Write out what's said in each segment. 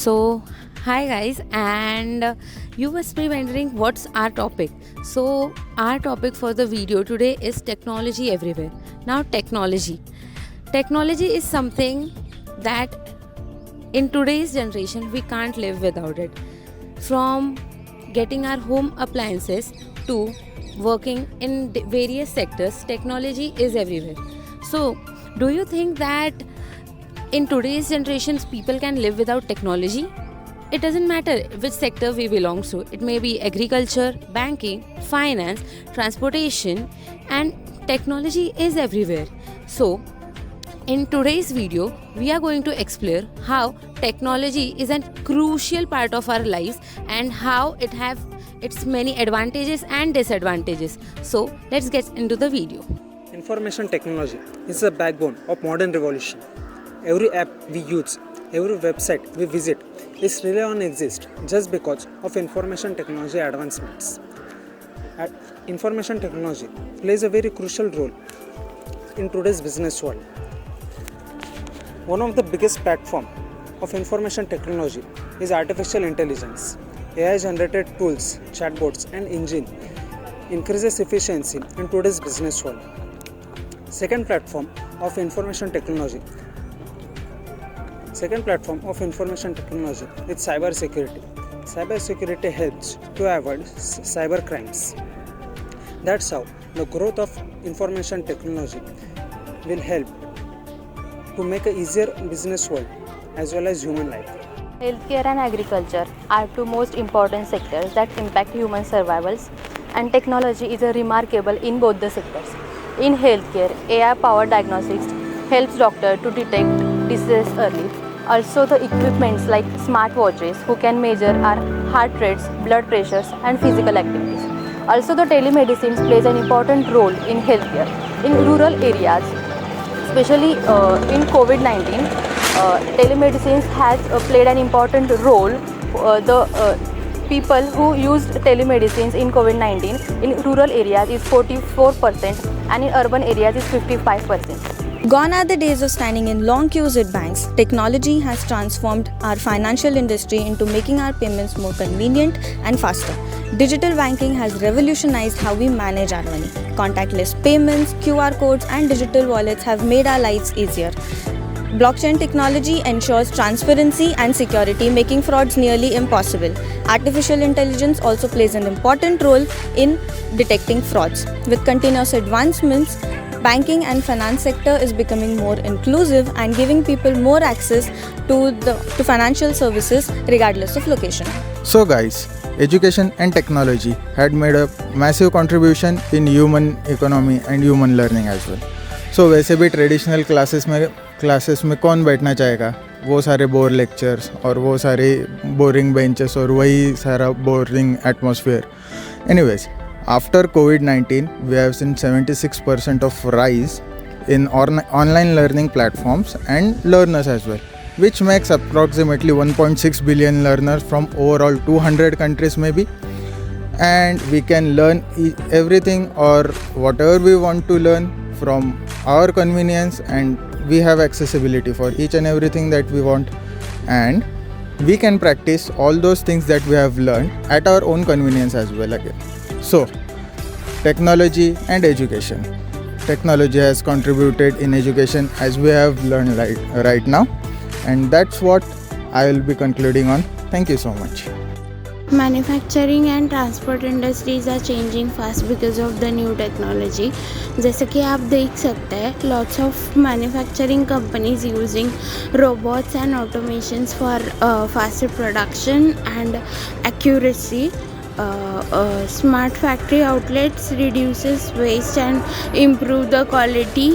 So, hi guys, and you must be wondering what's our topic. So, our topic for the video today is technology everywhere. Now, technology is something that in today's generation we can't live without it. From getting our home appliances to working in various sectors, technology is everywhere. So, do you think that in today's generations people can live without technology? It doesn't matter which sector we belong to. It may be agriculture, banking, finance, transportation, and technology is everywhere. So in today's video we are going to explore how technology is a crucial part of our lives and how it have its many advantages and disadvantages. So let's get into the video. Information technology is the backbone of modern revolution. Every app we use, every website we visit is really on exist just because of information technology advancements. Information technology plays a very crucial role in today's business world. One of the biggest platforms of information technology is artificial intelligence. AI-generated tools, chatbots, and engine increases efficiency in today's business world. Second platform of information technology is cyber security. Cyber security helps to avoid cyber crimes. That's how the growth of information technology will help to make an easier business world as well as human life. Healthcare and agriculture are two most important sectors that impact human survivals, and technology is remarkable in both the sectors. In healthcare, AI-powered diagnostics helps doctors to detect diseases early. Also, the equipments like smartwatches who can measure our heart rates, blood pressures, and physical activities. Also, the telemedicine plays an important role in healthcare. In rural areas, especially in COVID-19, telemedicine has played an important role. The people who used telemedicine in COVID-19 in rural areas is 44% and in urban areas is 55%. Gone are the days of standing in long queues at banks. Technology has transformed our financial industry into making our payments more convenient and faster. Digital banking has revolutionized how we manage our money. Contactless payments, QR codes, and digital wallets have made our lives easier. Blockchain technology ensures transparency and security, making frauds nearly impossible. Artificial intelligence also plays an important role in detecting frauds. With continuous advancements, banking and finance sector is becoming more inclusive and giving people more access to financial services regardless of location. So guys, education and technology had made a massive contribution in human economy and human learning as well. So वैसे भी traditional classes में कौन बैठना चाहेगा, वो सारे bore lectures और वो सारे बोरिंग बेंचेस और वही सारा boring atmosphere. Anyways, after COVID-19, we have seen 76% of rise in online learning platforms and learners as well, which makes approximately 1.6 billion learners from overall 200 countries maybe. And we can learn everything or whatever we want to learn from our convenience, and we have accessibility for each and everything that we want, and we can practice all those things that we have learned at our own convenience as well again. So, technology and education. Technology has contributed in education as we have learned right now, and that's what I will be concluding on. Thank you so much. Manufacturing and transport industries are changing fast because of the new technology. जैसे कि आप देख सकते हैं, lots of manufacturing companies using robots and automations for faster production and accuracy. Smart factory outlets reduces waste and improve the quality,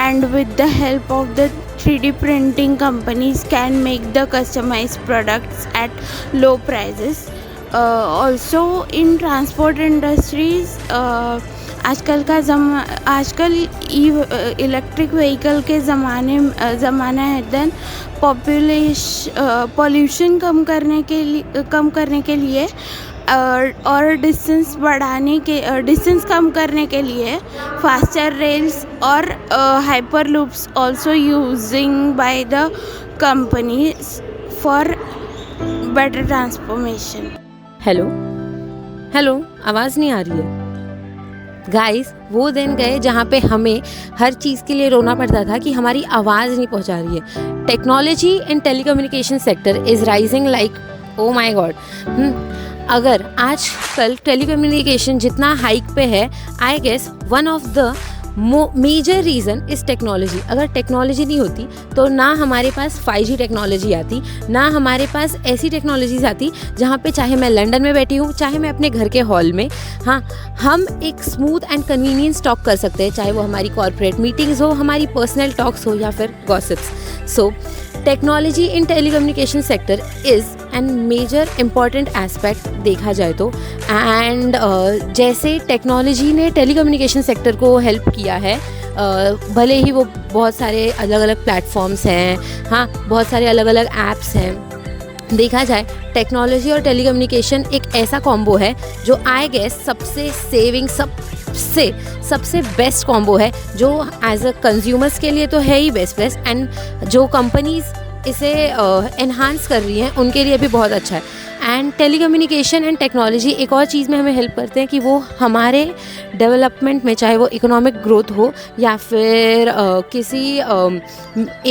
and with the help of the 3D printing, companies can make the customized products at low prices. Also in transport industries, आजकल electric vehicle के ज़माना है. Then pollution कम करने के लिए और distance कम करने के लिए फास्टर रेल्स और hyper loops also using by the companies for better transformation. Hello hello, आवाज़ नहीं आ रही है गाइस। वो दिन गए जहाँ पे हमें हर चीज़ के लिए रोना पड़ता था कि हमारी आवाज़ नहीं पहुँचा रही है। Technology and telecommunication sector is rising like oh my god. अगर आज कल टेलीकम्युनिकेशन जितना हाइक पे है, I guess one of the major reason is technology. अगर टेक्नोलॉजी नहीं होती तो ना हमारे पास 5G टेक्नोलॉजी आती, ना हमारे पास ऐसी टेक्नोलॉजीज़ आती जहाँ पे चाहे मैं लंदन में बैठी हूँ, चाहे मैं अपने घर के हॉल में, हाँ, हम एक स्मूथ एंड कन्वीनियंस टॉक कर सकते हैं, चाहे वो हमारी कॉर्पोरेट मीटिंग्स हो, हमारी पर्सनल टॉक्स हो या फिर gossips. So technology in telecommunication sector is an major important aspect देखा जाए तो। एंड जैसे टेक्नोलॉजी ने टेलीकम्युनिकेशन सेक्टर को हेल्प किया है, भले ही वो बहुत सारे अलग अलग प्लेटफॉर्म्स हैं, हाँ, बहुत सारे अलग अलग ऐप्स हैं। देखा जाए टेक्नोलॉजी और टेलीकम्युनिकेशन एक ऐसा कॉम्बो है जो आई गेस सबसे सेविंग सबसे बेस्ट कॉम्बो है, जो एज अ कंज्यूमर्स के लिए तो है ही बेस्ट, एंड जो कंपनीज़ इसे एनहांस कर रही हैं उनके लिए भी बहुत अच्छा है। एंड टेलीकम्युनिकेशन एंड टेक्नोलॉजी एक और चीज़ में हमें हेल्प करते हैं कि वो हमारे डेवलपमेंट में, चाहे वो इकोनॉमिक ग्रोथ हो या फिर किसी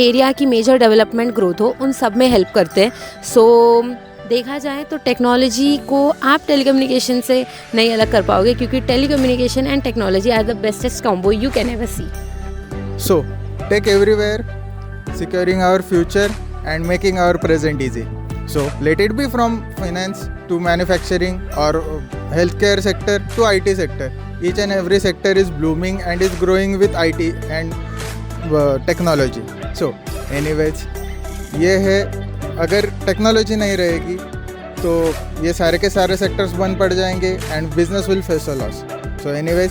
एरिया की मेजर डेवलपमेंट ग्रोथ हो, उन सब में हेल्प करते हैं। सो देखा जाए तो टेक्नोलॉजी को आप टेलीकम्युनिकेशन से नहीं अलग कर पाओगे, क्योंकि telecommunication and technology are the bestest combo you can ever see. So, tech everywhere, securing our future and making our present easy. So, let it be from finance to manufacturing or healthcare sector to IT sector. Each and every sector is blooming and is growing with IT and technology. So, anyways, ये है, अगर technology नहीं रहेगी तो ये सारे के सारे सेक्टर्स बंद पड़ जाएंगे and business will face a loss. So anyways,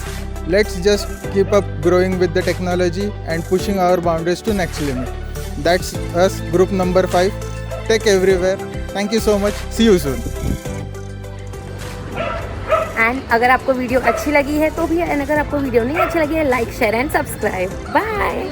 let's just keep up growing with the technology and pushing our boundaries to next limit. That's us, group number 5, Tech Everywhere. Thank you so much. See you soon. And अगर आपको video अच्छी लगी है तो भी, and अगर आपको video नहीं अच्छी लगी है, like share and subscribe. Bye.